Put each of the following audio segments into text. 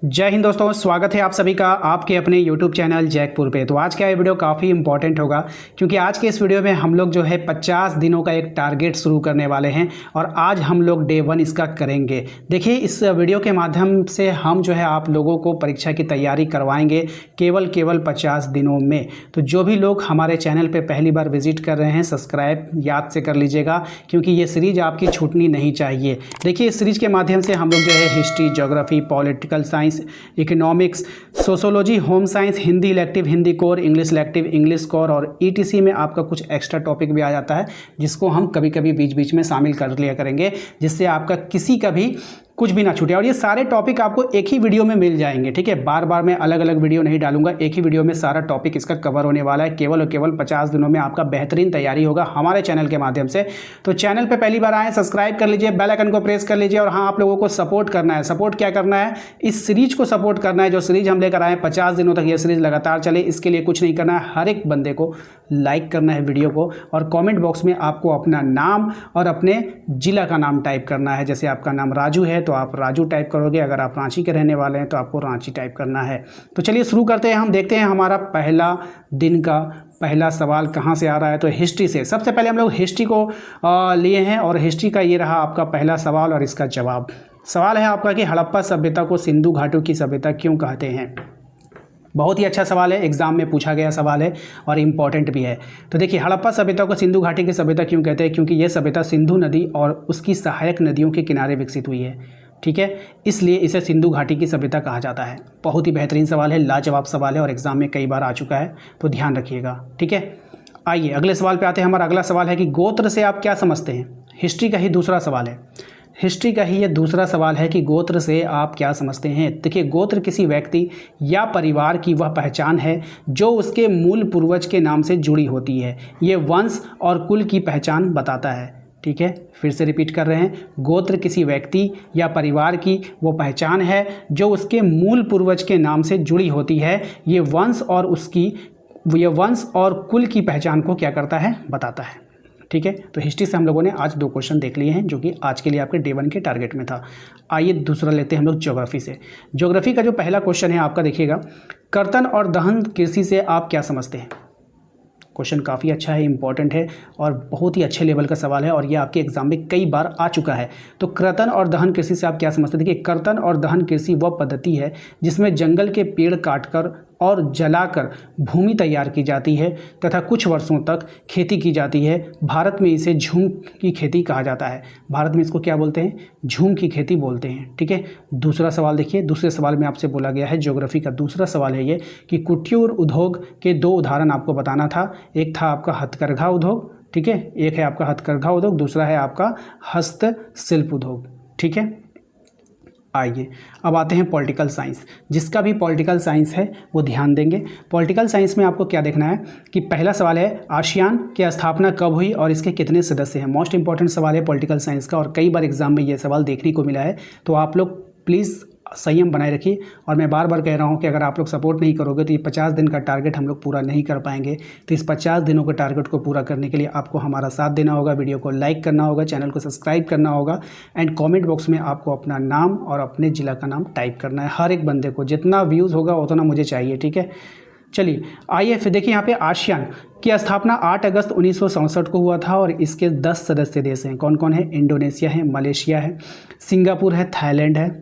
जय हिंद दोस्तों, स्वागत है आप सभी का आपके अपने YouTube चैनल जैकपुर पे। तो आज का ये वीडियो काफ़ी इंपॉर्टेंट होगा क्योंकि आज के इस वीडियो में हम लोग जो है 50 दिनों का एक टारगेट शुरू करने वाले हैं और आज हम लोग डे 1 इसका करेंगे। देखिए, इस वीडियो के माध्यम से हम जो है आप लोगों को परीक्षा की तैयारी करवाएंगे केवल 50 दिनों में। तो जो भी लोग हमारे चैनल पर पहली बार विजिट कर रहे हैं, सब्सक्राइब याद से कर लीजिएगा क्योंकि ये सीरीज आपकी छूटनी नहीं चाहिए। देखिए, इस सीरीज के माध्यम से हम लोग जो है history, geography, political science, economics, sociology, home science, Hindi elective, Hindi core, English elective, English core और ईटीसी में आपका कुछ एक्स्ट्रा टॉपिक भी आ जाता है जिसको हम कभी कभी बीच बीच में शामिल कर लिया करेंगे, जिससे आपका किसी का भी कुछ भी ना छूटे। और ये सारे टॉपिक आपको एक ही वीडियो में मिल जाएंगे, ठीक है। बार बार मैं अलग अलग वीडियो नहीं डालूंगा, एक ही वीडियो में सारा टॉपिक इसका कवर होने वाला है। केवल और केवल 50 दिनों में आपका बेहतरीन तैयारी होगा हमारे चैनल के माध्यम से। तो चैनल पे पहली बार आए, सब्सक्राइब कर लीजिए, बेल आइकन को प्रेस कर लीजिए। और हाँ, आप लोगों को सपोर्ट करना है। सपोर्ट क्या करना है? इस सीरीज को सपोर्ट करना है। जो सीरीज हम लेकर आए 50 दिनों तक ये सीरीज लगातार चले, इसके लिए कुछ नहीं करना है। हर एक बंदे को लाइक करना है वीडियो को और कॉमेंट बॉक्स में आपको अपना नाम और अपने जिला का नाम टाइप करना है। जैसे आपका नाम राजू है तो आप राजू टाइप करोगे, अगर आप रांची के रहने वाले हैं तो आपको रांची टाइप करना है। तो चलिए शुरू करते हैं। हम देखते हैं हमारा पहला दिन का पहला सवाल कहाँ से आ रहा है। तो हिस्ट्री से सबसे पहले हम लोग हिस्ट्री को लिए हैं और हिस्ट्री का ये रहा आपका पहला सवाल और इसका जवाब। सवाल है आपका कि हड़प्पा सभ्यता को सिंधु घाटी की सभ्यता क्यों कहते हैं। बहुत ही अच्छा सवाल है, एग्जाम में पूछा गया सवाल है और इम्पॉर्टेंट भी है। तो देखिए, हड़प्पा सभ्यता को सिंधु घाटी की सभ्यता क्यों कहते हैं? क्योंकि यह सभ्यता सिंधु नदी और उसकी सहायक नदियों के किनारे विकसित हुई है, ठीक है। इसलिए इसे सिंधु घाटी की सभ्यता कहा जाता है। बहुत ही बेहतरीन सवाल है, लाजवाब सवाल है और एग्जाम में कई बार आ चुका है, तो ध्यान रखिएगा, ठीक है। आइए अगले सवाल पे आते हैं। हमारा अगला सवाल है कि गोत्र से आप क्या समझते हैं। हिस्ट्री का ही दूसरा सवाल है। हिस्ट्री का ही ये दूसरा सवाल है कि गोत्र से आप क्या समझते हैं। देखिए, गोत्र किसी व्यक्ति या परिवार की वह पहचान है जो उसके मूल पूर्वज के नाम से जुड़ी होती है। ये वंश और कुल की पहचान बताता है, ठीक है। फिर से रिपीट कर रहे हैं, गोत्र किसी व्यक्ति या परिवार की वो पहचान है जो उसके मूल पूर्वज के नाम से जुड़ी होती है। ये वंश और कुल की पहचान को क्या करता है? बताता है, ठीक है। तो हिस्ट्री से हम लोगों ने आज 2 क्वेश्चन देख लिए हैं जो कि आज के लिए आपके डे 1 के टारगेट में था। आइए दूसरा लेते हैं हम लोग ज्योग्राफी से। ज्योग्राफी का जो पहला क्वेश्चन है आपका, देखिएगा, कर्तन और दहन कृषि से आप क्या समझते हैं। क्वेश्चन काफ़ी अच्छा है, इंपॉर्टेंट है और बहुत ही अच्छे लेवल का सवाल है और ये आपके एग्जाम में कई बार आ चुका है। तो कर्तन और दहन कृषि से आप क्या समझते हैं? देखिए, कर्तन और दहन कृषि वह पद्धति है जिसमें जंगल के पेड़ काटकर और जलाकर भूमि तैयार की जाती है तथा कुछ वर्षों तक खेती की जाती है। भारत में इसे झूम की खेती कहा जाता है। भारत में इसको क्या बोलते हैं? झूम की खेती बोलते हैं, ठीक है। दूसरा सवाल देखिए, दूसरे सवाल में आपसे बोला गया है, ज्योग्राफी का दूसरा सवाल है ये कि कुटीर उद्योग के 2 उदाहरण आपको बताना था। एक था आपका हथकरघा उद्योग, ठीक है, एक है आपका हथकरघा उद्योग, दूसरा है आपका हस्तशिल्प उद्योग, ठीक है। आइए अब आते हैं पॉलिटिकल साइंस। जिसका भी पॉलिटिकल साइंस है वो ध्यान देंगे। पॉलिटिकल साइंस में आपको क्या देखना है कि पहला सवाल है आसियान की स्थापना कब हुई और इसके कितने सदस्य हैं। मोस्ट इंपॉर्टेंट सवाल है पॉलिटिकल साइंस का और कई बार एग्जाम में ये सवाल देखने को मिला है। तो आप लोग प्लीज़ संयम बनाए रखिए और मैं बार बार कह रहा हूं कि अगर आप लोग सपोर्ट नहीं करोगे तो ये 50 दिन का टारगेट हम लोग पूरा नहीं कर पाएंगे। तो इस 50 दिनों के टारगेट को पूरा करने के लिए आपको हमारा साथ देना होगा, वीडियो को लाइक करना होगा, चैनल को सब्सक्राइब करना होगा एंड कमेंट बॉक्स में आपको अपना नाम और अपने ज़िला का नाम टाइप करना है। हर एक बंदे को जितना व्यूज़ होगा उतना मुझे चाहिए, ठीक है। चलिए आइए फिर देखिए, यहाँ पे आसियान की स्थापना 8 अगस्त 1967 को हुआ था और इसके 10 सदस्य देश हैं। कौन कौन है? इंडोनेशिया है, मलेशिया है, सिंगापुर है, थाईलैंड है,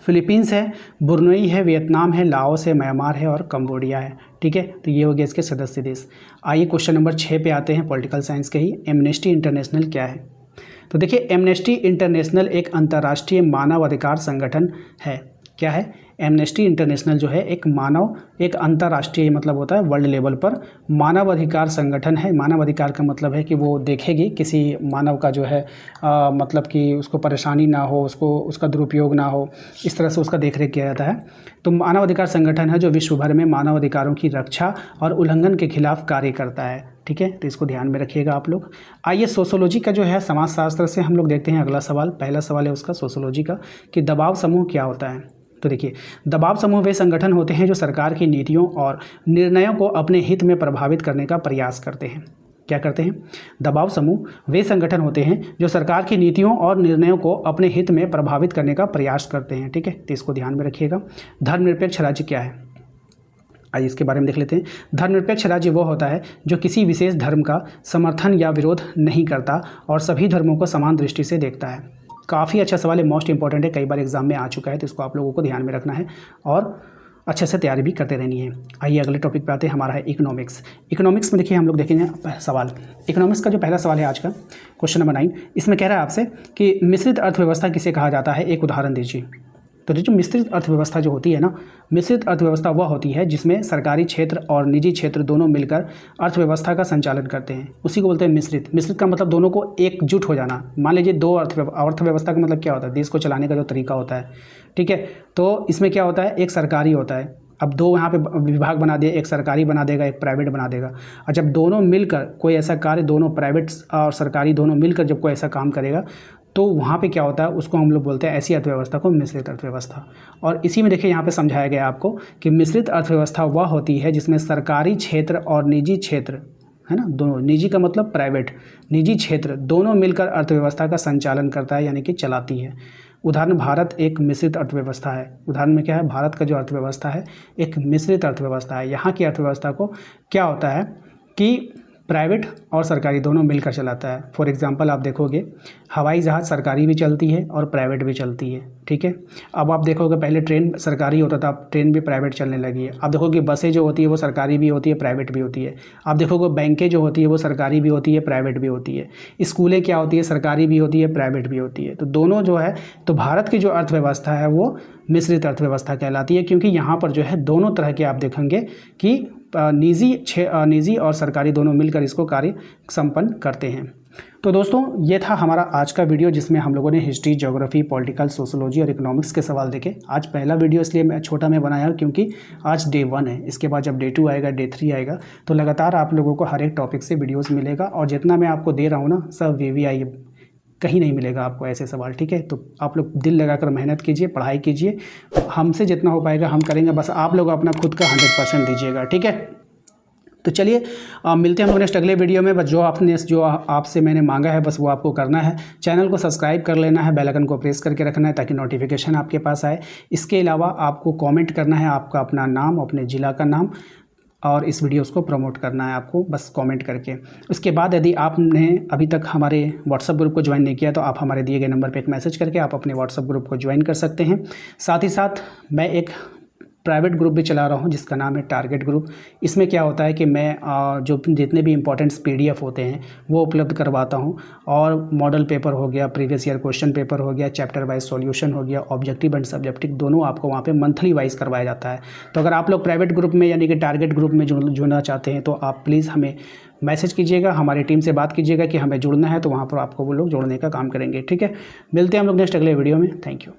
फिलीपींस है, ब्रुनेई है, वियतनाम है, लाओस है, म्यांमार है और कंबोडिया है, ठीक है। तो ये हो गया इसके सदस्य देश। आइए क्वेश्चन नंबर 6 पे आते हैं, पॉलिटिकल साइंस के ही। एमनेस्टी इंटरनेशनल क्या है? तो देखिए, एमनेस्टी इंटरनेशनल एक अंतर्राष्ट्रीय मानवाधिकार संगठन है। क्या है? एमनेस्टी इंटरनेशनल जो है एक अंतर्राष्ट्रीय, मतलब होता है वर्ल्ड लेवल पर मानवाधिकार संगठन है। मानवाधिकार का मतलब है कि वो देखेगी किसी मानव का जो है मतलब कि उसको परेशानी ना हो, उसका दुरुपयोग ना हो, इस तरह से उसका देखरेख किया जाता है। तो मानवाधिकार संगठन है जो विश्व भर में मानवाधिकारों की रक्षा और उल्लंघन के खिलाफ कार्य करता है, ठीक है। तो इसको ध्यान में रखिएगा आप लोग। आइए सोशोलॉजी का जो है समाजशास्त्र से हम लोग देखते हैं अगला सवाल। पहला सवाल है उसका सोशोलॉजी का कि दबाव समूह क्या होता है। तो देखिए, दबाव समूह वे संगठन होते हैं जो सरकार की नीतियों और निर्णयों को अपने हित में प्रभावित करने का प्रयास करते हैं। क्या करते हैं? दबाव समूह वे संगठन होते हैं जो सरकार की नीतियों और निर्णयों को अपने हित में प्रभावित करने का प्रयास करते हैं। ठीक है, तो इसको ध्यान में रखिएगा। धर्मनिरपेक्ष राज्य क्या है? आइए इसके बारे में देख लेते हैं। धर्मनिरपेक्ष राज्य वो होता है जो किसी विशेष धर्म का समर्थन या विरोध नहीं करता और सभी धर्मों को समान दृष्टि से देखता है। काफ़ी अच्छा सवाल है, मोस्ट इंपॉर्टेंट है, कई बार एग्जाम में आ चुका है, तो इसको आप लोगों को ध्यान में रखना है और अच्छे से तैयारी भी करते रहनी है। आइए अगले टॉपिक पे आते हैं, हमारा है इकोनॉमिक्स। इकोनॉमिक्स में देखिए हम लोग देखेंगे सवाल। इकोनॉमिक्स का जो पहला सवाल है आज का, क्वेश्चन नंबर 9, इसमें कह रहा है आपसे कि मिश्रित अर्थव्यवस्था किसे कहा जाता है, एक उदाहरण दीजिए। तो जो मिश्रित अर्थव्यवस्था जो होती है ना, मिश्रित अर्थव्यवस्था वह होती है जिसमें सरकारी क्षेत्र और निजी क्षेत्र दोनों मिलकर अर्थव्यवस्था का संचालन करते हैं, उसी को बोलते हैं मिश्रित। मिश्रित का मतलब दोनों को एकजुट हो जाना। मान लीजिए दो अर्थव्यवस्था का मतलब क्या होता है? देश को चलाने का जो तरीका होता है। ठीक है, तो इसमें क्या होता है? एक सरकारी होता है, अब दो यहाँ पे विभाग बना दिए, एक सरकारी बना देगा, एक प्राइवेट बना देगा। और जब दोनों मिलकर कोई ऐसा कार्य, दोनों प्राइवेट और सरकारी दोनों मिलकर जब कोई ऐसा काम करेगा, तो वहाँ पे क्या होता है? उसको हम लोग बोलते हैं, ऐसी अर्थव्यवस्था को मिश्रित अर्थव्यवस्था। और इसी में देखिए यहाँ पे समझाया गया आपको कि मिश्रित अर्थव्यवस्था वह होती है जिसमें सरकारी क्षेत्र और निजी क्षेत्र, है ना, दोनों, निजी का मतलब प्राइवेट, निजी क्षेत्र दोनों मिलकर अर्थव्यवस्था का संचालन करता है, यानी कि चलाती है। उदाहरण, भारत एक मिश्रित अर्थव्यवस्था है। उदाहरण में क्या है? भारत का जो अर्थव्यवस्था है एक मिश्रित अर्थव्यवस्था है। यहाँ की अर्थव्यवस्था को क्या होता है कि प्राइवेट और सरकारी दोनों मिलकर चलाता है। फॉर एग्जांपल आप देखोगे हवाई जहाज़ सरकारी भी चलती है और प्राइवेट भी चलती है। ठीक है, अब आप देखोगे पहले ट्रेन सरकारी होता था, अब ट्रेन भी प्राइवेट चलने लगी है। आप देखोगे बसें जो होती है वो सरकारी भी होती है, प्राइवेट भी होती है। आप देखोगे बैंकें जो होती है वो सरकारी भी होती है, प्राइवेट भी होती है। स्कूलें क्या होती है? सरकारी भी होती है, प्राइवेट भी होती है। तो दोनों जो है, तो भारत की जो अर्थव्यवस्था है वो मिश्रित अर्थव्यवस्था कहलाती है, क्योंकि यहाँ पर जो है दोनों तरह के आप देखेंगे कि निजी और सरकारी दोनों मिलकर इसको कार्य संपन्न करते हैं। तो दोस्तों ये था हमारा आज का वीडियो, जिसमें हम लोगों ने हिस्ट्री, ज्योग्राफी, पॉलिटिकल, सोशोलॉजी और इकोनॉमिक्स के सवाल देखे। आज पहला वीडियो इसलिए मैं छोटा बनाया क्योंकि आज डे 1 है। इसके बाद जब डे 2 आएगा, डे 3 आएगा, तो लगातार आप लोगों को हर एक टॉपिक से वीडियोज़ मिलेगा। और जितना मैं आपको दे रहा हूँ ना, सब VVI, कहीं नहीं मिलेगा आपको ऐसे सवाल। ठीक है, तो आप लोग दिल लगाकर मेहनत कीजिए, पढ़ाई कीजिए, हमसे जितना हो पाएगा हम करेंगे, बस आप लोग अपना खुद का 100% दीजिएगा। ठीक है, तो चलिए मिलते हैं हम लोग नेक्स्ट अगले वीडियो में। बस जो आपसे मैंने मांगा है बस वो आपको करना है। चैनल को सब्सक्राइब कर लेना है, बेल आइकन को प्रेस करके रखना है ताकि नोटिफिकेशन आपके पास आए। इसके अलावा आपको कमेंट करना है, आपका अपना नाम, अपने ज़िला का नाम, और इस वीडियोस को प्रमोट करना है आपको, बस कमेंट करके। उसके बाद यदि आपने अभी तक हमारे व्हाट्सएप ग्रुप को ज्वाइन नहीं किया तो आप हमारे दिए गए नंबर पे एक मैसेज करके आप अपने व्हाट्सएप ग्रुप को ज्वाइन कर सकते हैं। साथ ही साथ मैं एक प्राइवेट ग्रुप भी चला रहा हूँ जिसका नाम है टारगेट ग्रुप। इसमें क्या होता है कि मैं जो जितने भी इंपॉर्टेंट्स PDF होते हैं वो उपलब्ध करवाता हूँ, और मॉडल पेपर हो गया, प्रीवियस ईयर क्वेश्चन पेपर हो गया, चैप्टर वाइज सॉल्यूशन हो गया, ऑब्जेक्टिव एंड सब्जेक्टिव दोनों आपको वहाँ पे मंथली वाइज करवाया जाता है। तो अगर आप लोग प्राइवेट ग्रुप में यानी कि टारगेट ग्रुप में जुड़ना चाहते हैं तो आप प्लीज़ हमें मैसेज कीजिएगा, हमारी टीम से बात कीजिएगा कि हमें जुड़ना है, तो वहाँ पर आपको वो लोग जोड़ने का काम करेंगे। ठीक है, मिलते हैं हम लोग नेक्स्ट अगले वीडियो में। Thank you.